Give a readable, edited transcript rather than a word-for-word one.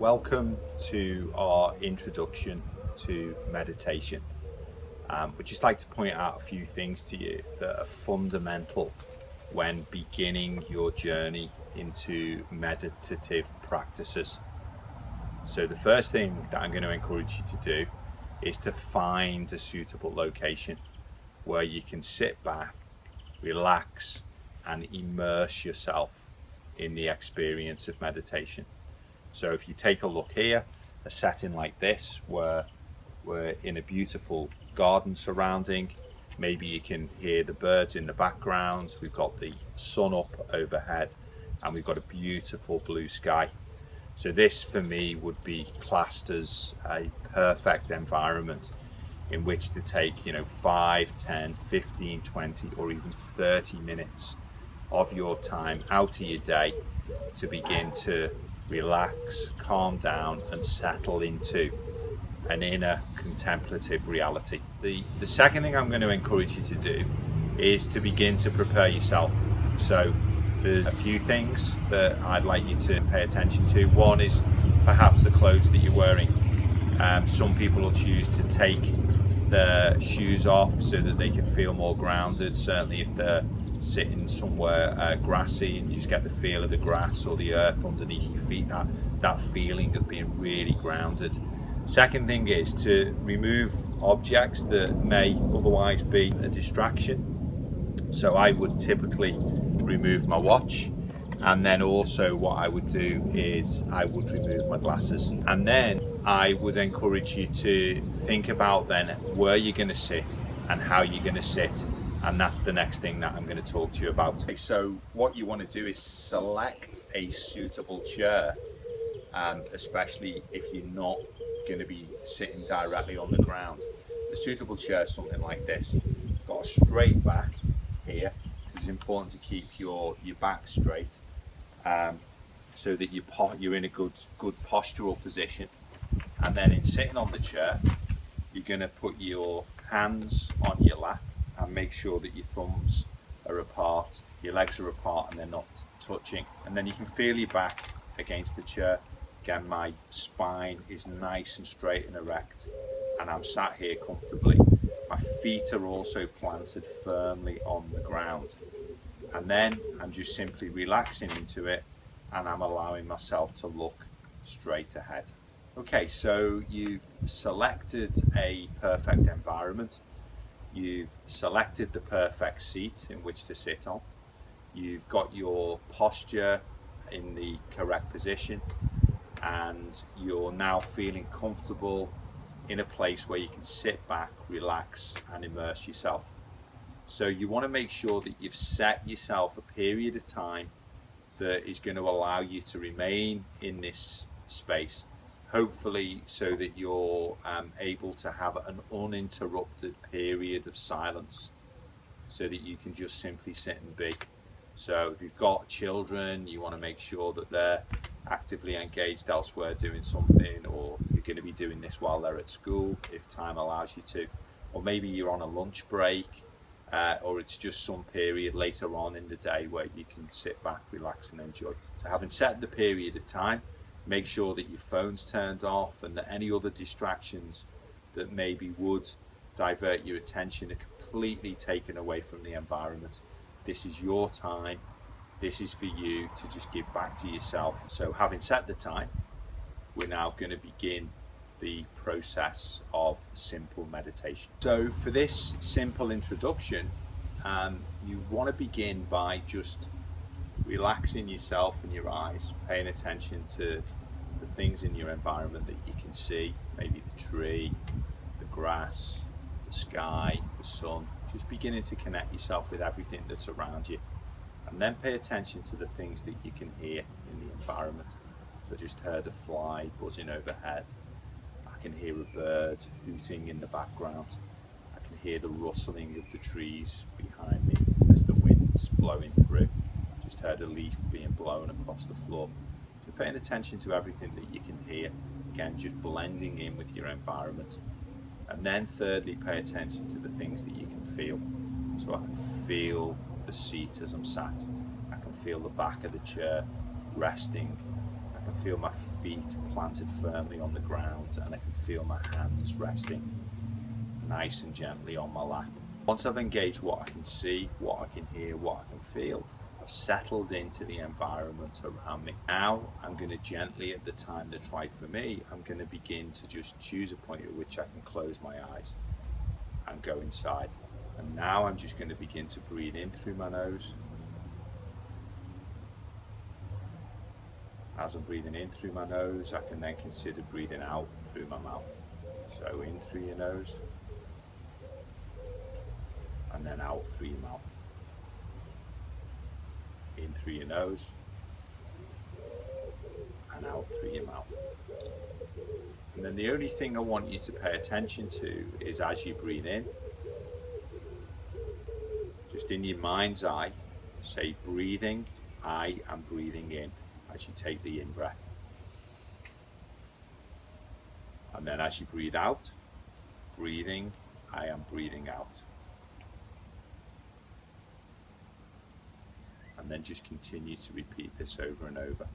Welcome to our introduction to meditation. We'd just like to point out a few things to you that are fundamental when beginning your journey into meditative practices. So the first thing that I'm going to encourage you to do is to find a suitable location where you can sit back, relax, and immerse yourself in the experience of meditation. So if you take a look here, a setting like this where we're in a beautiful garden surrounding, maybe you can hear the birds in the background, we've got the sun up overhead, and we've got a beautiful blue sky. So this for me would be classed as a perfect environment in which to take 5, 10, 15, 20 or even 30 minutes of your time out of your day to begin to relax, calm down, and settle into an inner contemplative reality. The second thing I'm going to encourage you to do is to begin to prepare yourself. So there's a few things that I'd like you to pay attention to. One is perhaps the clothes that you're wearing. Some people will choose to take their shoes off so that they can feel more grounded, certainly if they're sitting somewhere grassy and you just get the feel of the grass or the earth underneath your feet, that feeling of being really grounded. Second thing is to remove objects that may otherwise be a distraction. So I would typically remove my watch, and then also what I would do is I would remove my glasses, and then I would encourage you to think about then where you're going to sit and how you're going to sit. And that's the next thing that I'm going to talk to you about. So what you want to do is select a suitable chair, especially if you're not going to be sitting directly on the ground. The suitable chair is something like this. It's got a straight back here, because it's important to keep your back straight, so that you're in a good postural position. And then in sitting on the chair, you're going to put your hands on your lap and make sure that your thumbs are apart, your legs are apart and they're not touching. And then you can feel your back against the chair. Again, my spine is nice and straight and erect, and I'm sat here comfortably. My feet are also planted firmly on the ground. And then I'm just simply relaxing into it, and I'm allowing myself to look straight ahead. Okay, so you've selected a perfect environment. You've selected the perfect seat in which to sit on. You've got your posture in the correct position, and you're now feeling comfortable in a place where you can sit back, relax, and immerse yourself. So you want to make sure that you've set yourself a period of time that is going to allow you to remain in this space, hopefully so that you're able to have an uninterrupted period of silence, so that you can just simply sit and be. So if you've got children, you want to make sure that they're actively engaged elsewhere doing something, or you're going to be doing this while they're at school if time allows you to, or maybe you're on a lunch break, or it's just some period later on in the day where you can sit back, relax and enjoy. So having set the period of time, make sure that your phone's turned off and that any other distractions that maybe would divert your attention are completely taken away from the environment. This is your time. This is for you to just give back to yourself. So having set the time, we're now going to begin the process of simple meditation. So for this simple introduction, you want to begin by just relaxing yourself and your eyes, paying attention to the things in your environment that you can see, maybe the tree, the grass, the sky, the sun. Just beginning to connect yourself with everything that's around you, and then pay attention to the things that you can hear in the environment. So I just heard a fly buzzing overhead. I can hear a bird hooting in the background. I can hear the rustling of the trees behind me as the wind's blowing through. Just heard a leaf being blown across the floor. So paying attention to everything that you can hear, again just blending in with your environment. And then thirdly, pay attention to the things that you can feel. So I can feel the seat as I'm sat. I can feel the back of the chair resting. I can feel my feet planted firmly on the ground, and I can feel my hands resting nice and gently on my lap. Once I've engaged what I can see, what I can hear, what I can feel, I've settled into the environment around me. Now I'm going to gently, at the time that's right for me, I'm going to begin to just choose a point at which I can close my eyes and go inside. And now I'm just going to begin to breathe in through my nose. As I'm breathing in through my nose, I can then consider breathing out through my mouth. So in through your nose, and then out through your mouth. In through your nose, and out through your mouth. And then the only thing I want you to pay attention to is as you breathe in, just in your mind's eye, say breathing, I am breathing in, as you take the in breath. And then as you breathe out, breathing, I am breathing out. And then just continue to repeat this over and over.